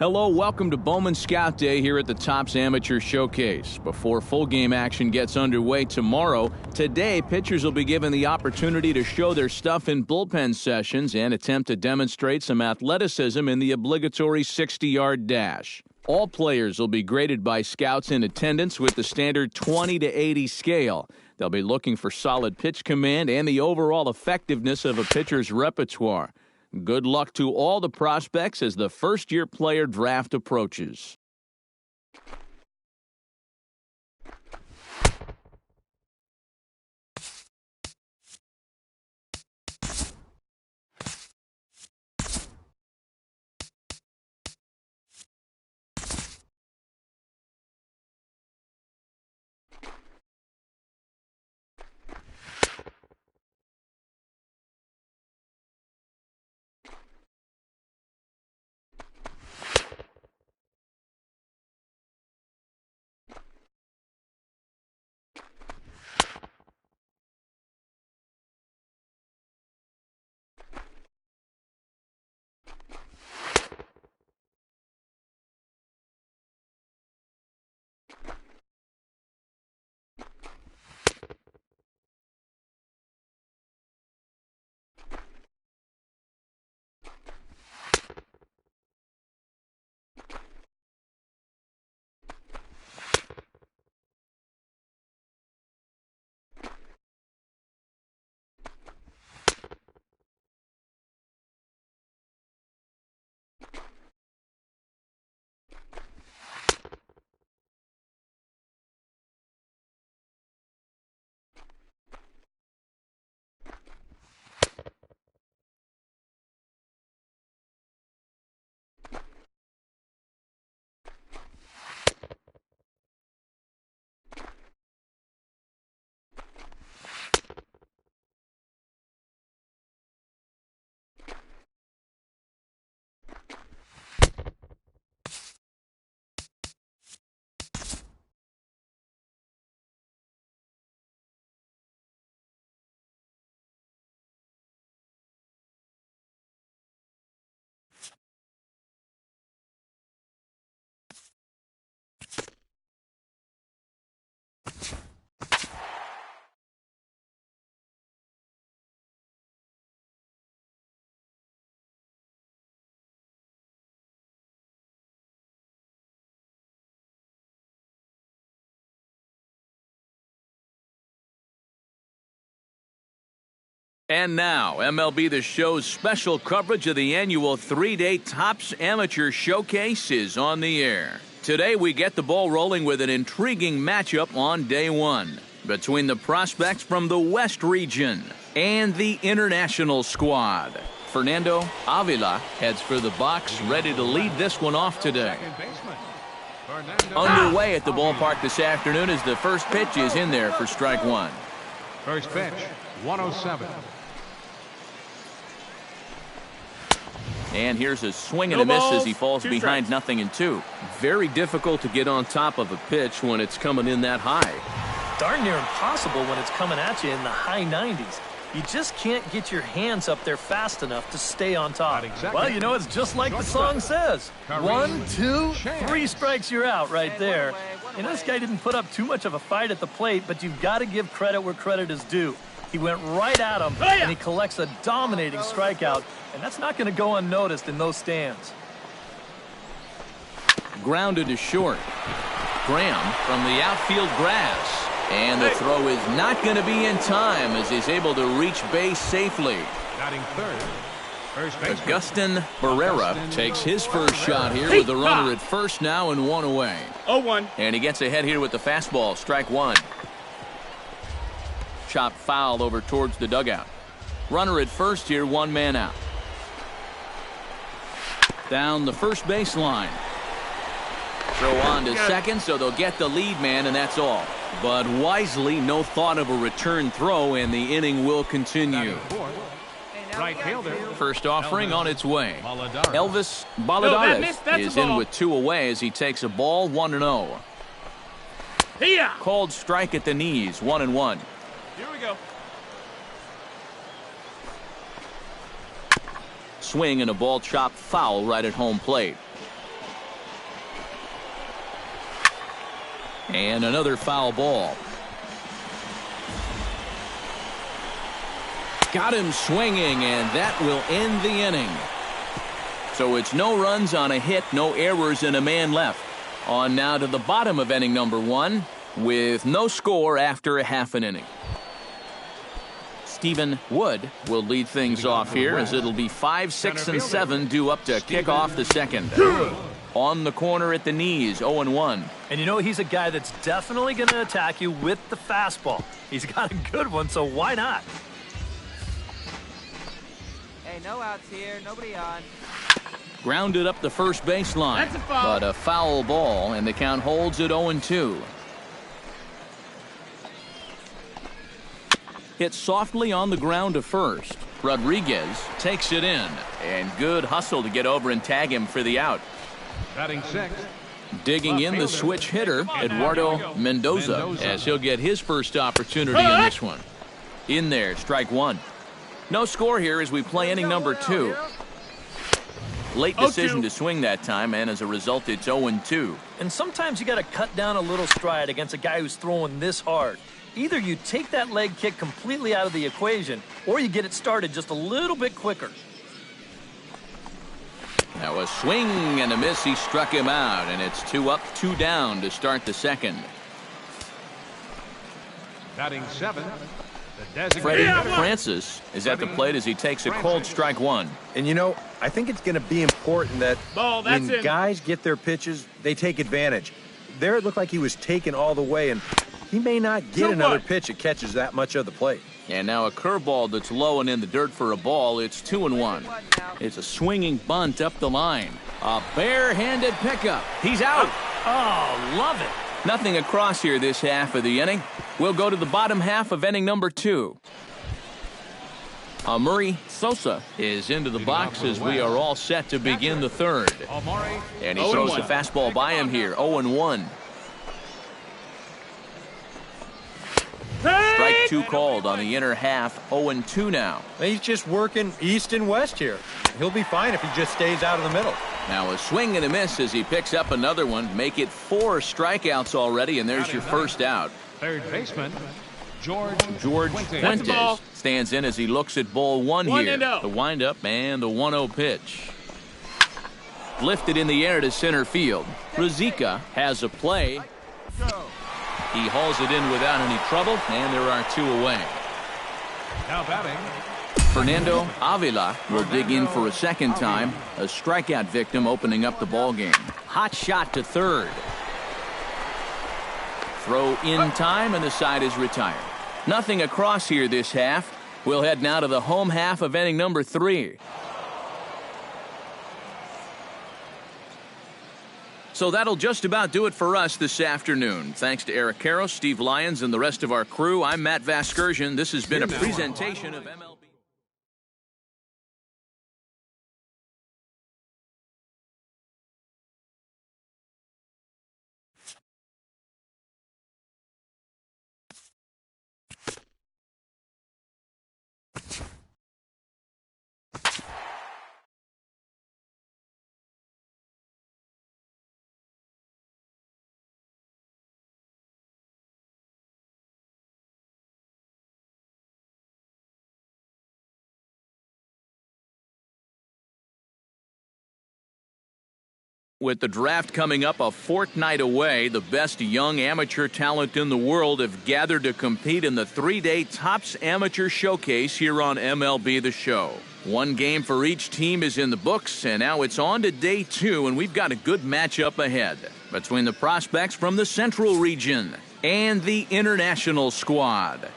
Hello, welcome to Bowman Scout Day here at the Topps Amateur Showcase. Before full game action gets underway tomorrow, today pitchers will be given the opportunity to show their stuff in bullpen sessions and attempt to demonstrate some athleticism in the obligatory 60-yard dash. All players will be graded by scouts in attendance with the standard 20 to 80 scale. They'll be looking for solid pitch command and the overall effectiveness of a pitcher's repertoire. Good luck to all the prospects as the first-year player draft approaches. And now, MLB The Show's special coverage of the annual three-day Topps Amateur Showcase is on the air. Today, we get the ball rolling with an intriguing matchup on day one between the prospects from the West region and the international squad. Fernando Avila heads for the box, ready to lead this one off today. Underway at the ballpark this afternoon as the first pitch is in there for strike one. First pitch, 107. And here's a swing and a miss as he falls behind 0-2. Very difficult to get on top of a pitch when it's coming in that high. Darn near impossible when it's coming at you in the high 90s. You just can't get your hands up there fast enough to stay on top. Exactly. Well, you know, it's just like the song says. 1, 2, 3 strikes, you're out right there. And this guy didn't put up too much of a fight at the plate, but you've got to give credit where credit is due. He went right at him, and he collects a dominating strikeout, and that's not going to go unnoticed in those stands. Grounded to short. Graham from the outfield grass. And the throw is not going to be in time as he's able to reach base safely. Batting third. Agustin Barrera takes his first shot here with the runner at first now and one away. 0-1. And he gets ahead here with the fastball, strike one. Chopped foul over towards the dugout. Runner at first here, one man out. Down the first baseline. Throw on to second, so they'll get the lead man, and that's all. But wisely, no thought of a return throw, and the inning will continue. Right fielder. First offering on its way. Elvis Balladares is in with two away as he takes a ball, 1-0. Called strike at the knees, 1-1. Here we go. Swing and a ball chopped foul right at home plate. And another foul ball. Got him swinging, and that will end the inning. So it's no runs on a hit, no errors, and a man left. On now to the bottom of inning number 1 with no score after a half an inning. Stephen Wood will lead things off here as it'll be 5, 6, and 7 due up to kick off the second. On the corner at the knees, 0-1. And you know he's a guy that's definitely going to attack you with the fastball. He's got a good one, so why not? Hey, no outs here, nobody on. Grounded up the first baseline, but a foul ball, and the count holds at 0-2. Hit softly on the ground to first. Rodriguez takes it in, and good hustle to get over and tag him for the out. Batting sixth. Digging in the switch hitter, Eduardo Mendoza, as he'll get his first opportunity in this one. In there, strike 1. No score here as we play inning number 2. Late decision to swing that time, and as a result, it's 0-2. And sometimes you got to cut down a little stride against a guy who's throwing this hard. Either you take that leg kick completely out of the equation, or you get it started just a little bit quicker. Now a swing and a miss. He struck him out, and it's 2 up, 2 down to start the second. Batting seventh. The designated Freddie hitter. Francis is at the plate as he takes a cold strike 1. And you know, I think it's going to be important that when guys get their pitches, they take advantage. There it looked like he was taken all the way, and he may not get another pitch that catches that much of the plate. And now a curveball that's low and in the dirt for a ball. It's 2-1. It's a swinging bunt up the line. A barehanded pickup. He's out. Oh, love it. Nothing across here this half of the inning. We'll go to the bottom half of inning number 2. Murray Sosa is into the box as we are all set to begin the third. And he throws the fastball by him here, 0-1. Strike 2 called on the inner half, 0-2 now. He's just working east and west here. He'll be fine if he just stays out of the middle. Now a swing and a miss as he picks up another one. Make it 4 strikeouts already, and there's your first out. Third baseman, George Fuentes stands in as he looks at ball 1 here. The windup and the 1-0 pitch. Lifted in the air to center field. Ruzicka has a play. He hauls it in without any trouble, and there are 2 away. Now batting. Fernando Avila will dig in for a second time. A strikeout victim opening up the ball game. Hot shot to third. Throw in time, and the side is retired. Nothing across here this half. We'll head now to the home half of inning number 3. So that'll just about do it for us this afternoon. Thanks to Eric Karros, Steve Lyons, and the rest of our crew. I'm Matt Vasgersian. This has been a presentation of MLB. With the draft coming up a fortnight away, the best young amateur talent in the world have gathered to compete in the 3-day Topps Amateur Showcase here on MLB The Show. 1 game for each team is in the books, and now it's on to day 2, and we've got a good matchup ahead between the prospects from the Central Region and the International squad.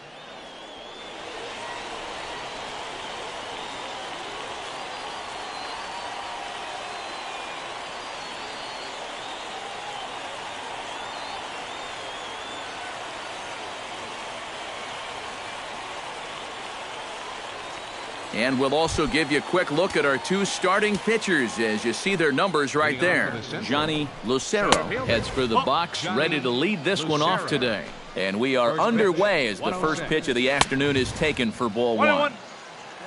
And we'll also give you a quick look at our 2 starting pitchers as you see their numbers right there. Johnny Lucero heads for the box, ready to lead this one off today. And we are underway as the first pitch of the afternoon is taken for ball 1.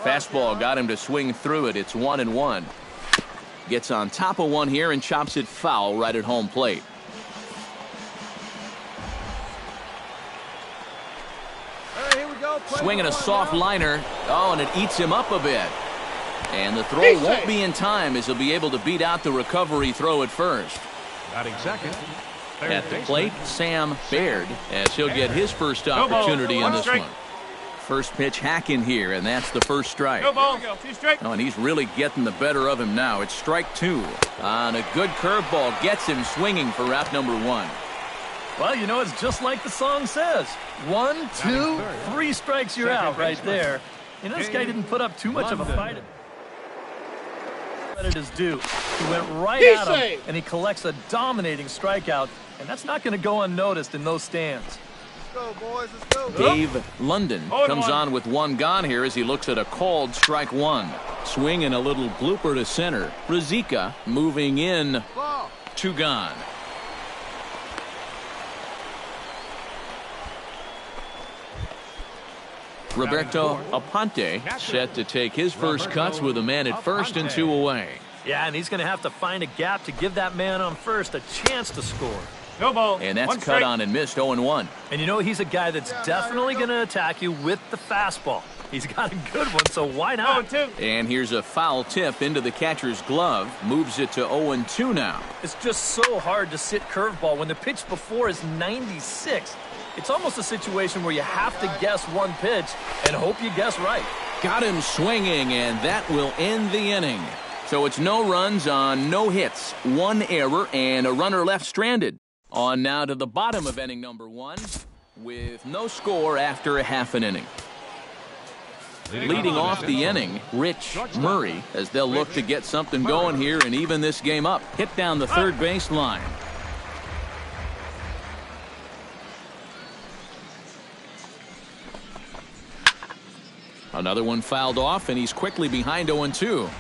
Fastball got him to swing through it. It's 1-1. Gets on top of one here and chops it foul right at home plate. Swinging a soft liner. Oh, and it eats him up a bit. And the throw won't be in time as he'll be able to beat out the recovery throw at first. Batting second. At the plate, Sam Baird, as he'll get his first opportunity in this one. First pitch hacking here, and that's the first strike. Oh, and he's really getting the better of him now. It's strike two. And a good curveball gets him swinging for out number one. Well, you know, it's just like the song says. 1, 2, 3 strikes, you're out right there. You know, this guy didn't put up too much of a fight. Credit is due. He went right at him, and he collects a dominating strikeout, and that's not going to go unnoticed in those stands. Let's go, boys. Let's go. Dave London comes on with one gone here as he looks at a called strike one. Swing and a little blooper to center. Rizika moving in. 2 gone. Roberto Aponte set to take his first cuts with a man at first and 2 away. Yeah, and he's going to have to find a gap to give that man on first a chance to score. No ball. And that's cut on and missed 0-1. And you know, he's a guy that's definitely going to attack you with the fastball. He's got a good one, so why not? And here's a foul tip into the catcher's glove. Moves it to 0-2 now. It's just so hard to sit curveball when the pitch before is 96. It's almost a situation where you have to guess one pitch and hope you guess right. Got him swinging, and that will end the inning. So it's no runs on no hits, 1 error, and a runner left stranded. On now to the bottom of inning number 1 with no score after a half an inning. Leading off the inning, Rich Murray, as they'll look to get something going here and even this game up. Hit down the third base line. Another one fouled off, and he's quickly behind 0-2.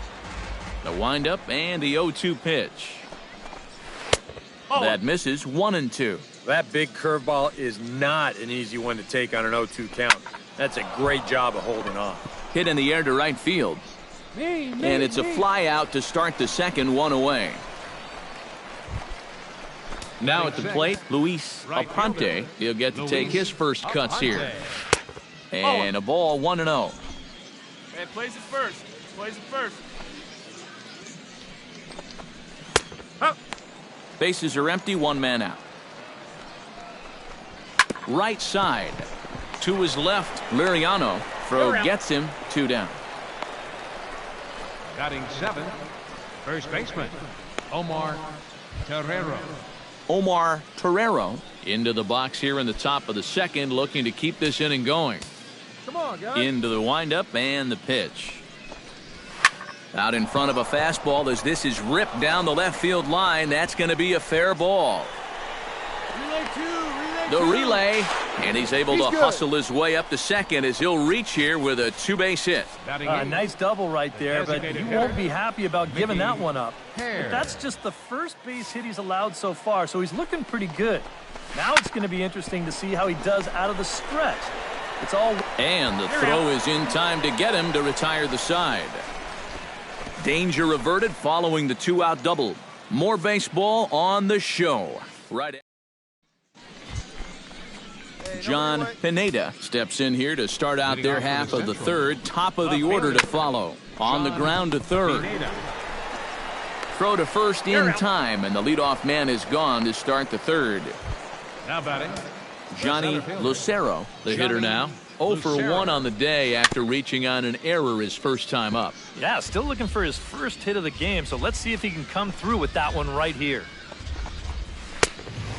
The windup and the 0-2 pitch. That misses 1-2. That big curveball is not an easy one to take on an 0-2 count. That's a great job of holding off. Hit in the air to right field. And it's a fly out to start the second, 1 away. Now at the plate, Luis Aponte. He'll get to take his first cuts here. And a ball 1-0. Man, plays it first. Plays it first. Bases are empty, 1 man out. Right side. To his left, Liriano. Throw gets him 2 down. Batting 7. First baseman, Omar Terrero. Omar Terrero into the box here in the top of the second, looking to keep this inning going. Come on, guys. Into the windup and the pitch. Out in front of a fastball as this is ripped down the left field line. That's going to be a fair ball. The relay, and he's able to hustle his way up to second as he'll reach here with a 2-base hit. Nice double right there, but he won't be happy about giving that one up. But that's just the first base hit he's allowed so far, so he's looking pretty good. Now it's going to be interesting to see how he does out of the stretch. It's all. And the throw is in time to get him to retire the side. Danger averted following the 2-out double. More baseball on the show. Right. John Pineda steps in here to start out their half of the third. Top of the order to follow. On the ground to third. Throw to first in time, and the leadoff man is gone to start the third. Now batting, Johnny Lucero, the hitter now. 0 for 1 on the day after reaching on an error his first time up. Yeah, still looking for his first hit of the game, so let's see if he can come through with that one right here.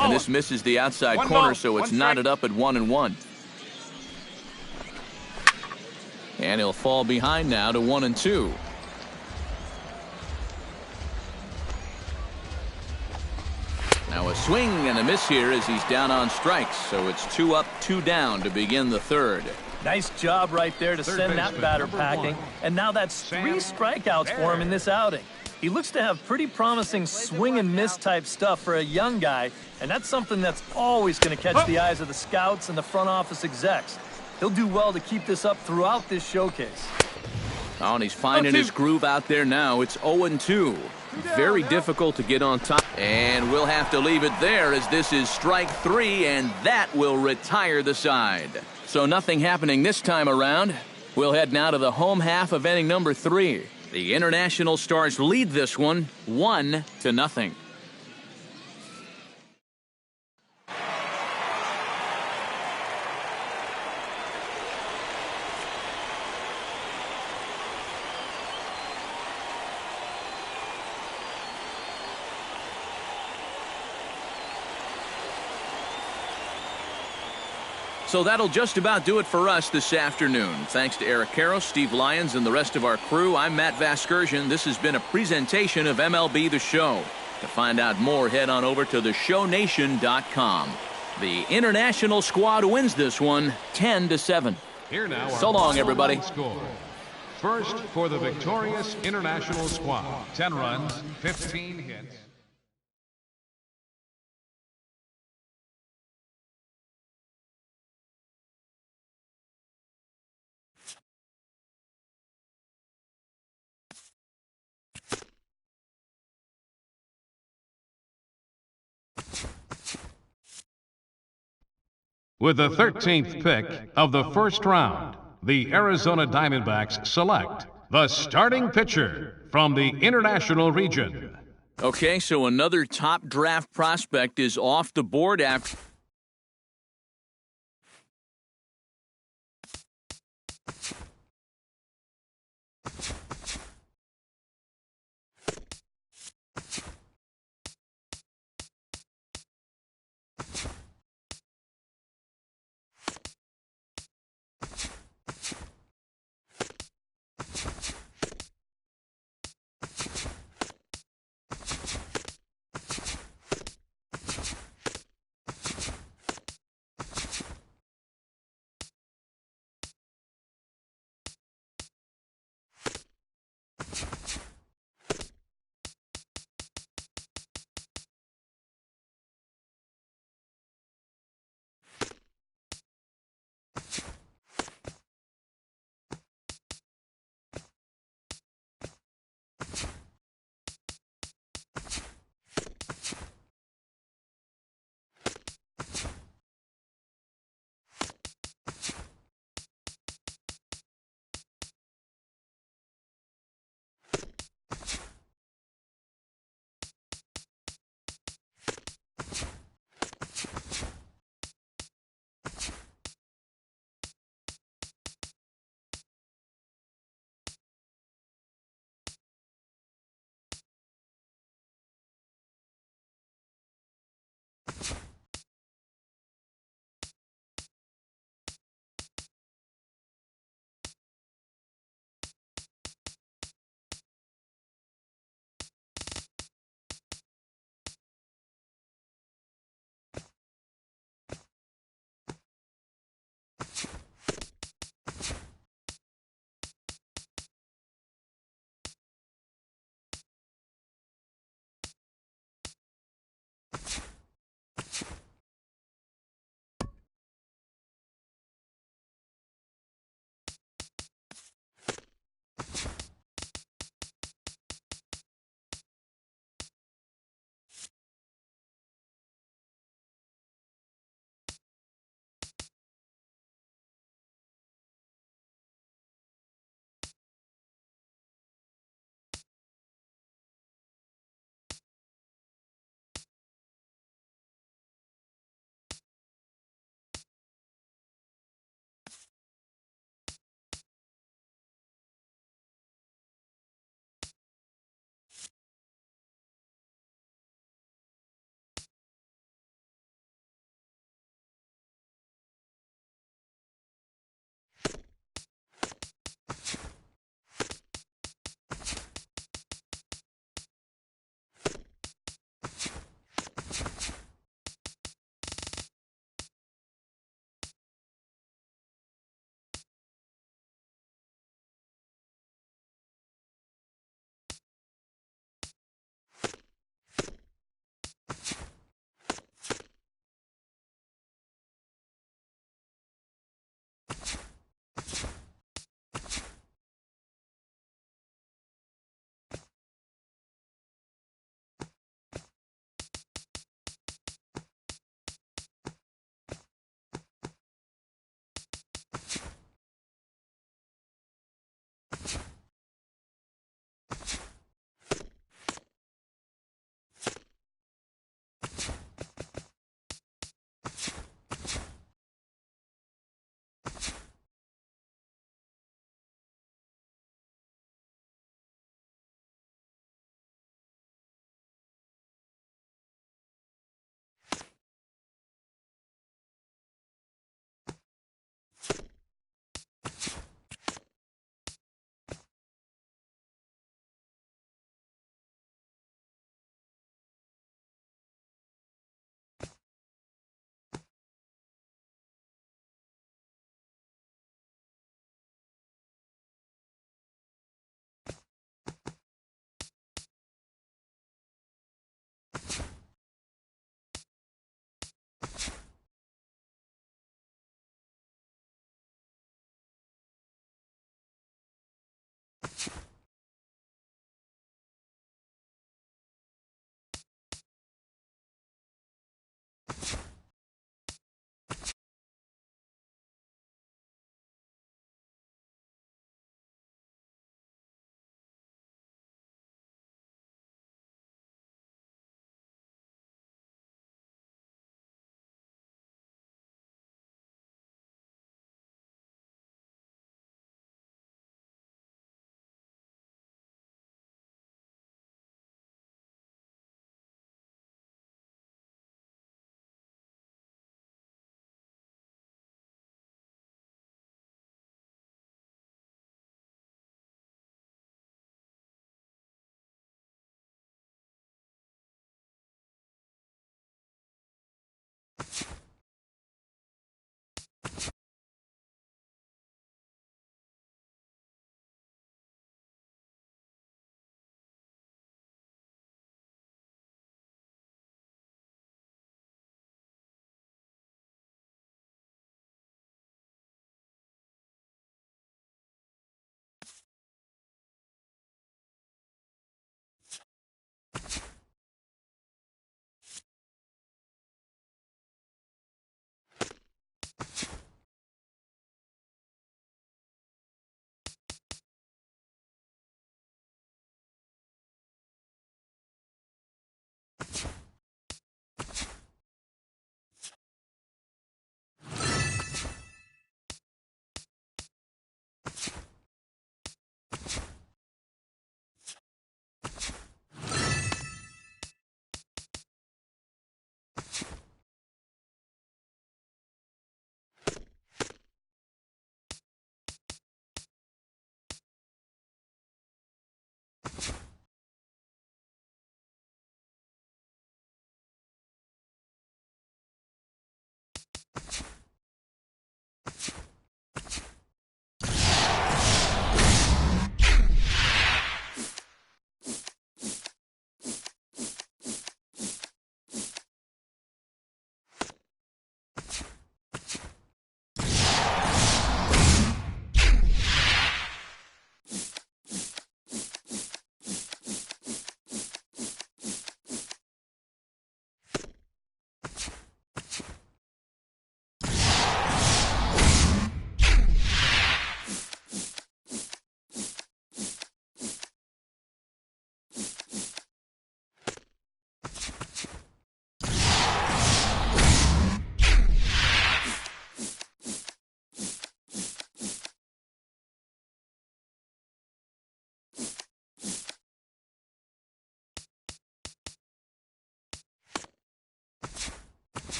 And this misses the outside corner, so it's knotted up at 1-1. And he'll fall behind now to 1-2. Now a swing and a miss here as he's down on strikes, so it's 2 up, 2 down to begin the third. Nice job right there to send that batter packing. And now that's 3 strikeouts for him in this outing. He looks to have pretty promising swing and miss type stuff for a young guy, and that's something that's always going to catch the eyes of the scouts and the front office execs. He'll do well to keep this up throughout this showcase. Oh, and he's finding his groove out there now. It's 0-2. Very difficult to get on top. And we'll have to leave it there as this is strike 3, and that will retire the side. So nothing happening this time around. We'll head now to the home half of inning number 3. The International Stars lead this one 1-0. So that'll just about do it for us this afternoon. Thanks to Eric Karros, Steve Lyons, and the rest of our crew. I'm Matt Vasgersian. This has been a presentation of MLB The Show. To find out more, head on over to theshownation.com. The international squad wins this one 10-7. Here now, so long, everybody. Score. First for the victorious international squad. 10 runs, 15 hits. With the 13th pick of the first round, the Arizona Diamondbacks select the starting pitcher from the International region. Okay, so another top draft prospect is off the board after...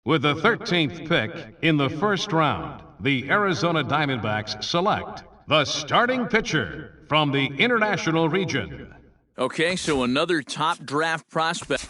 With the 13th pick in the first round, the Arizona Diamondbacks select the starting pitcher from the International Region. Okay, so another top draft prospect.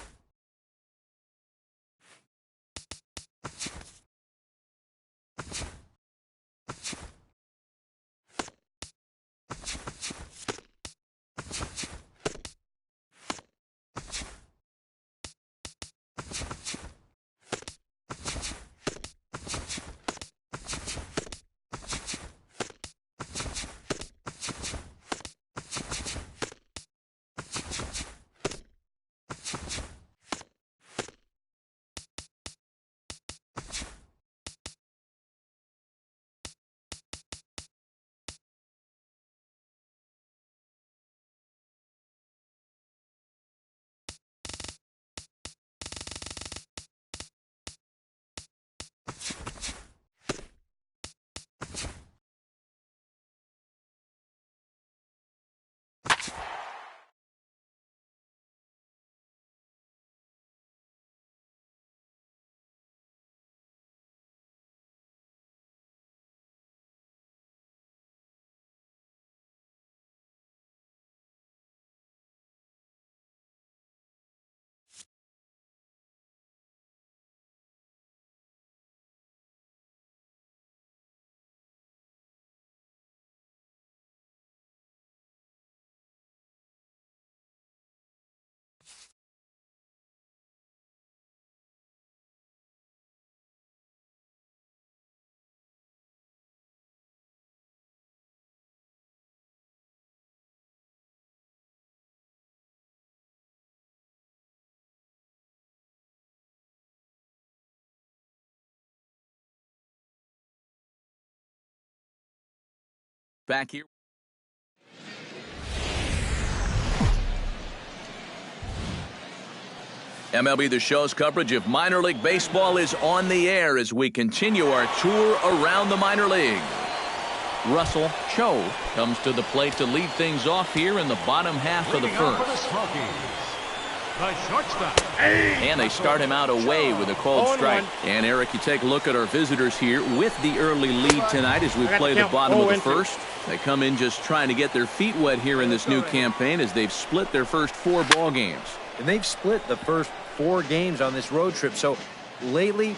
Back here. MLB The Show's coverage of minor league baseball is on the air as we continue our tour around the minor league. Russell Cho comes to the plate to lead things off here in the bottom half of the first. And they start him out away with a called strike. And Eric, you take a look at our visitors here with the early lead tonight as we play the bottom of the first. They come in just trying to get their feet wet here in this new campaign as they've split their first 4 ball games. And they've split the first 4 games on this road trip. So lately,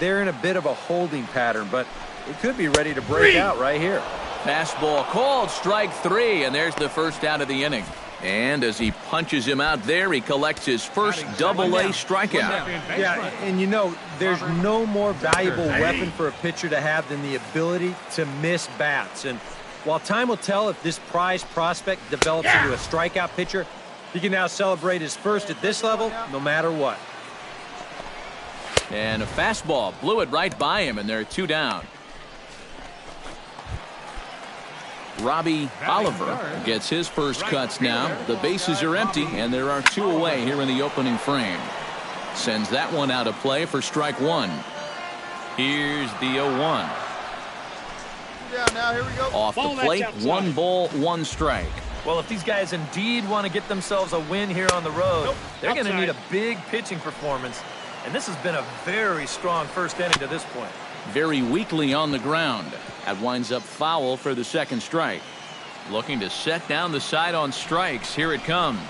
they're in a bit of a holding pattern, but it could be ready to break out right here. Fastball called, strike 3, and there's the first out of the inning. And as he punches him out there, he collects his first double-A strikeout. Yeah, and you know, there's no more valuable weapon for a pitcher to have than the ability to miss bats. And while time will tell if this prized prospect develops into a strikeout pitcher, he can now celebrate his first at this level no matter what. And a fastball blew it right by him, and there are 2 down. Robbie Oliver gets his first cuts now. The bases are empty, and there are 2 away here in the opening frame. Sends that one out of play for strike 1. Here's the 0-1. Now, here we go. Off the plate, 1 ball, 1 strike. Well, if these guys indeed want to get themselves a win here on the road, they're going to need a big pitching performance. And this has been a very strong first inning to this point. Very weakly on the ground. That winds up foul for the second strike. Looking to set down the side on strikes. Here it comes.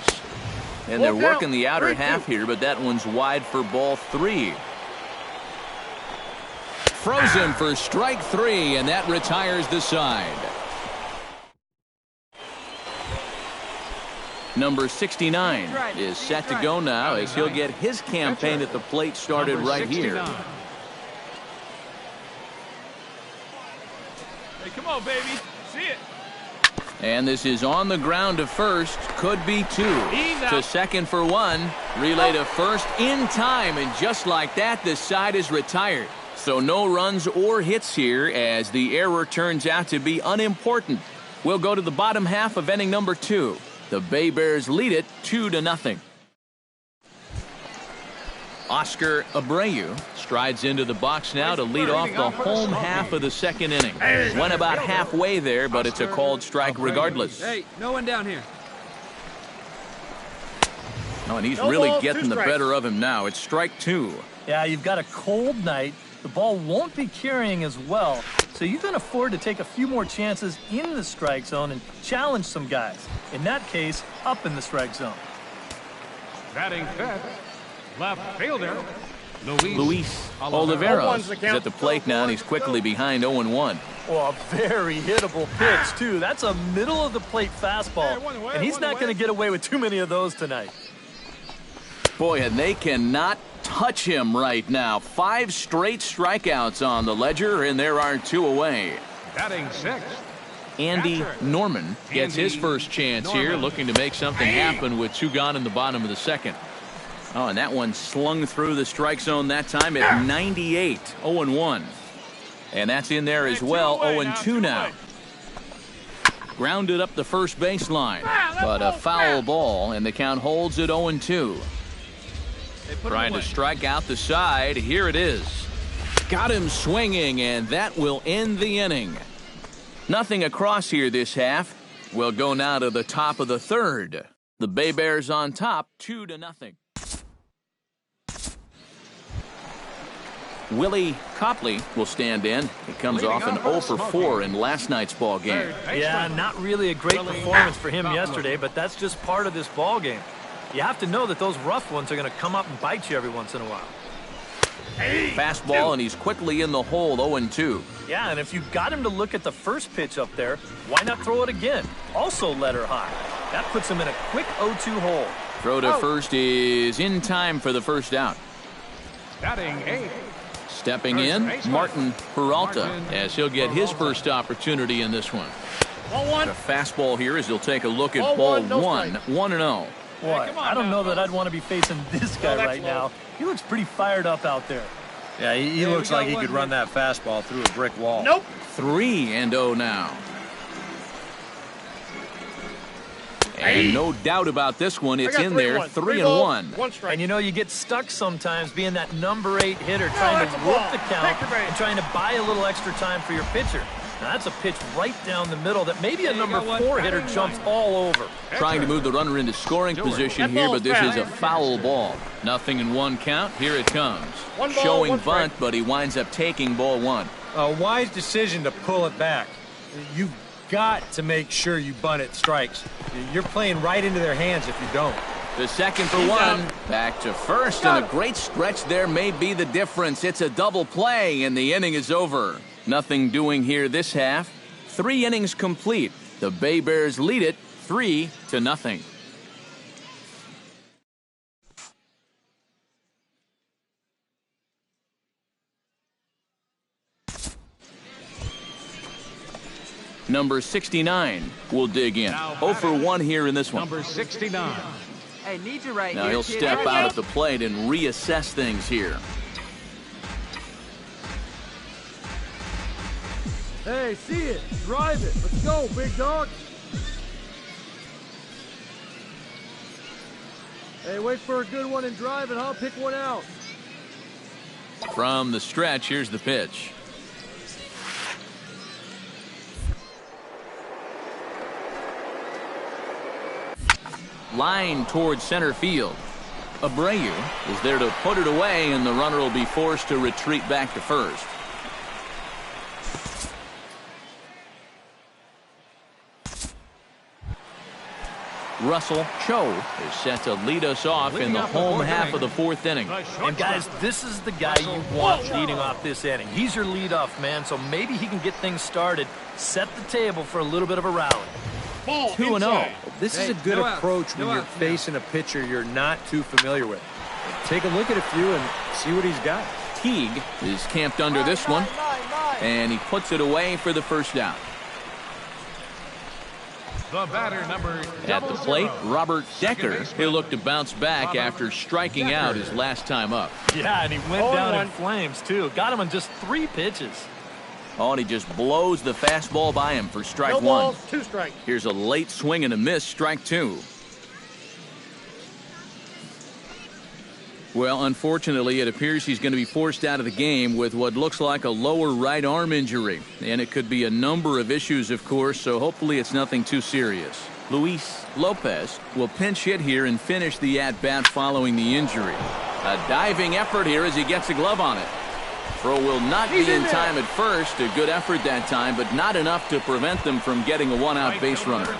And they're working the outer half here, but that one's wide for ball 3. Froze him for strike 3, and that retires the side. Number 69 is set to go now as he'll get his campaign at the plate started right here. Hey, come on, baby. See it. And this is on the ground to first. Could be 2. To second for 1. Relay to first in time. And just like that, the side is retired. So no runs or hits here as the error turns out to be unimportant. We'll go to the bottom half of inning number 2. The Bay Bears lead it 2-0. Oscar Abreu strides into the box now to lead off the home half of the second inning. Went about halfway there, but it's a called strike regardless. Hey, no one down here. Oh, and he's really getting the better of him now. It's strike 2. Yeah, you've got a cold night. The ball won't be carrying as well, so you can afford to take a few more chances in the strike zone and challenge some guys. In that case, up in the strike zone. Batting fifth, left fielder, Luis Oliveros is at the plate now, and he's quickly behind 0-1. Oh, a very hittable pitch, too. That's a middle-of-the-plate fastball, and he's not going to get away with too many of those tonight. Boy, and they cannot touch him right now. 5 straight strikeouts on the ledger, and there are 2 away. batting sixth, Andy Norman gets his first chance here, looking to make something happen with 2 gone in the bottom of the second. Oh, and that one slung through the strike zone that time at 98, 0-1. And that's in there as well, 0-2 now. Grounded up the first baseline, but a foul ball, and the count holds at 0-2. Trying to strike out the side. Here it is. Got him swinging, and that will end the inning. Nothing across here this half. We'll go now to the top of the third. The Bay Bears on top, 2-0. Willie Copley will stand in. He comes off an 0-for-4 in last night's ball game. Yeah, not really a great performance for him yesterday, but that's just part of this ball game. You have to know that those rough ones are going to come up and bite you every once in a while. Fastball, and he's quickly in the hole, 0-2. Yeah, and if you got him to look at the first pitch up there, why not throw it again? Also let her high. That puts him in a quick 0-2 hole. Throw to first is in time for the first out. batting eighth, Stepping in, Martin Peralta, as he'll get his first opportunity in this one. The fastball here as he'll take a look at ball 1, 1-0. Boy, I don't know that I'd want to be facing this guy right now. He looks pretty fired up out there. Yeah, he looks like he could run that fastball through a brick wall. Nope. 3-0 now. And no doubt about this one, it's in there, 3-1. And you know, you get stuck sometimes being that number 8 hitter, trying to work the count and trying to buy a little extra time for your pitcher. Now that's a pitch right down the middle that maybe a number 4 hitter jumps all over. Trying to move the runner into scoring position here, but this is a foul ball. 0-1 count, here it comes. Showing bunt, but he winds up taking ball 1. A wise decision to pull it back. You've got to make sure you bunt it strikes. You're playing right into their hands if you don't. The second for 1. Back to first, and a great stretch there may be the difference. It's a double play, and the inning is over. Nothing doing here this half. 3 innings complete. The Bay Bears lead it 3-0. Number 69 will dig in. 0-for-1 here in this one. number 69. Hey, need you right Now here, he'll kid. step out at the plate and reassess things here. Hey, see it. Drive it. Let's go, big dog. Hey, wait for a good one and drive it, huh? Pick one out. From the stretch, here's the pitch. Line towards center field. Abreu is there to put it away, and the runner will be forced to retreat back to first. Russell Cho is set to lead us off in the home half of the 4th inning. And guys, this is the guy you want leading off this inning. He's your leadoff man, so maybe he can get things started, set the table for a little bit of a rally. 2-0. This is a good approach when you're facing a pitcher you're not too familiar with. Take a look at a few and see what he's got. Teague is camped under this one, and he puts it away for the first out. The batter, number At the plate, Robert Decker. He'll look to bounce back after striking out his last time up. Yeah, and he went down in flames, too. Got him on just 3 pitches. Oh, and he just blows the fastball by him for strike 1. Balls, 2 strikes. Here's a late swing and a miss, strike 2. Well, unfortunately, it appears he's going to be forced out of the game with what looks like a lower right arm injury. And it could be a number of issues, of course, so hopefully it's nothing too serious. Luis Lopez will pinch hit here and finish the at-bat following the injury. A diving effort here as he gets a glove on it. Throw will not be in time at first. A good effort that time, but not enough to prevent them from getting a one-out base runner.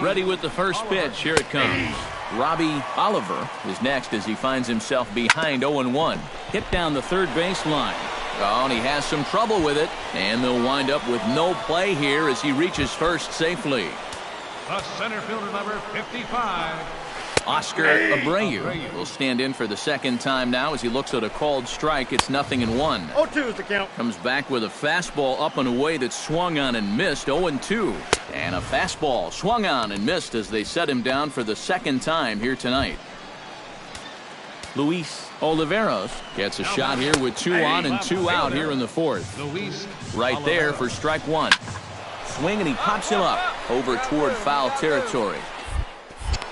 Ready with the first pitch. Here it comes. Robbie Oliver is next as he finds himself behind 0-1. Hit down the third baseline. Oh, and he has some trouble with it. And they'll wind up with no play here as he reaches first safely. The center fielder, number 55. Oscar Abreu will stand in for the second time now as he looks at a called strike. It's 0-1. 0-2 is the count. Comes back with a fastball up and away that swung on and missed. 0-2. And a fastball swung on and missed as they set him down for the second time here tonight. Luis Oliveros gets a shot here with 2 on and 2 out here in the fourth. Right there for strike one. Swing and he pops him up over toward foul territory.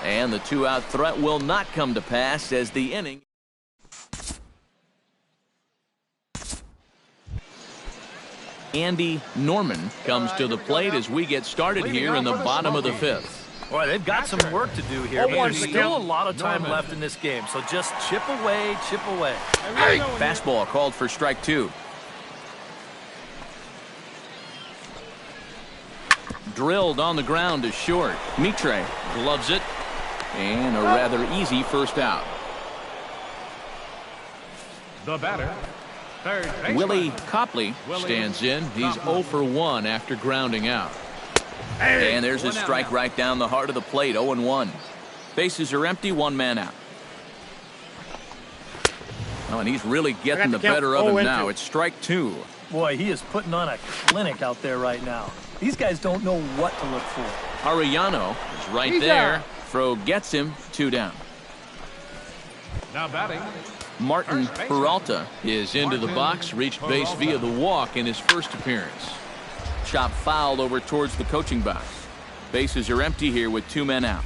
And the 2-out threat will not come to pass as the inning. Andy Norman comes to the plate as we get started here in the bottom of the fifth. Boy, they've got some work to do here, but there's still a lot of time left in this game, so just chip away, chip away. Fastball called for strike two. Drilled on the ground to short. Mitre gloves it. And a rather easy first out. The batter, third baseman. Willie Copley stands in. He's 0 for 1 after grounding out. And there's a strike right down the heart of the plate. 0-1. Bases are empty. 1 man out. Oh, and he's really getting the better of him now. It's strike 2. Boy, he is putting on a clinic out there right now. These guys don't know what to look for. Arellano is right there. Throw gets him. 2 down. Now batting, Martin Peralta is into the box. Reached base via the walk in his first appearance. Chop fouled over towards the coaching box. Bases are empty here with 2 men out.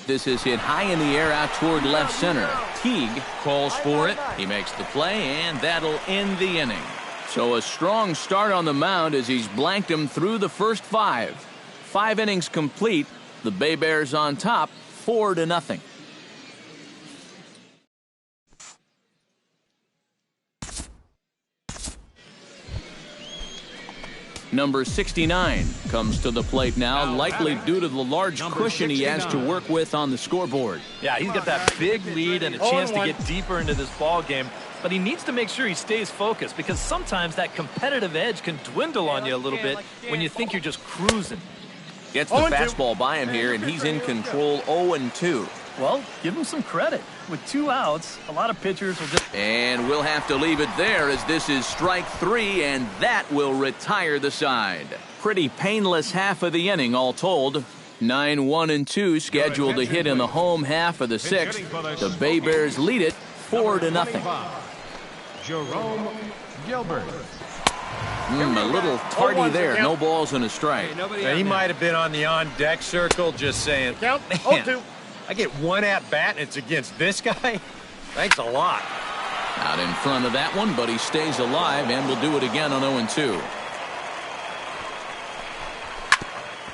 This is hit high in the air out toward left center. Teague calls for it. He makes the play, and that'll end the inning. So a strong start on the mound as he's blanked him through the first 5. 5 innings complete. The Bay Bears on top, 4-0. Number 69 comes to the plate now, likely due to the large cushion he has to work with on the scoreboard. Yeah, he's got that big lead and a chance to get deeper into this ball game, but he needs to make sure he stays focused because sometimes that competitive edge can dwindle on you a little bit when you think you're just cruising. Gets the fastball by him here, and he's in control. 0-2. Well, give him some credit. With 2 outs, a lot of pitchers will just... And we'll have to leave it there as this is strike 3, and that will retire the side. Pretty painless half of the inning, all told. 9-1-2 scheduled to hit in the home half of the 6th. The Bay Bears lead it 4-0. Jerome Gilbert. A little tardy there. No balls and a strike. Yeah, he might have been on the on-deck circle just saying, Count. man, 0-2. I get 1 at-bat and it's against this guy? Thanks a lot. Out in front of that one, but he stays alive and will do it again on 0-2.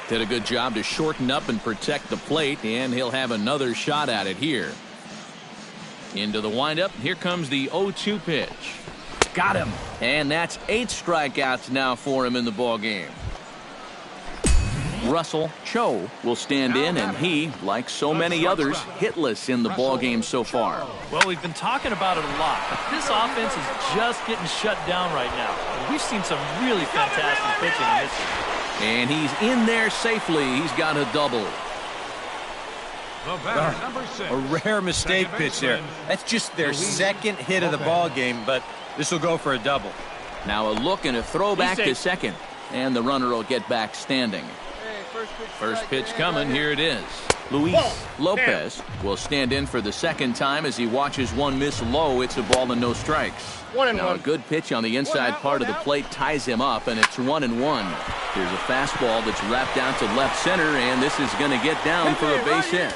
Did a good job to shorten up and protect the plate, and he'll have another shot at it here. Into the windup. Here comes the 0-2 pitch. Got him. And that's 8 strikeouts now for him in the ball game. Russell Cho will stand in, and he, like so many others, hitless in the ball game so far. Well, we've been talking about it a lot, but this offense is just getting shut down right now. And we've seen some really fantastic pitching in this game. And he's in there safely. He's got a double. A rare mistake pitch there. That's just their second hit of the ball game, but this will go for a double. Now a look and a throw back to second, and the runner will get back standing. First pitch coming. Here it is. Luis Lopez will stand in for the second time as he watches one miss low. It's a ball and no strikes. Now a good pitch on the inside part of the plate ties him up, and it's 1-1. Here's a fastball that's wrapped out to left center, and this is going to get down for a base hit.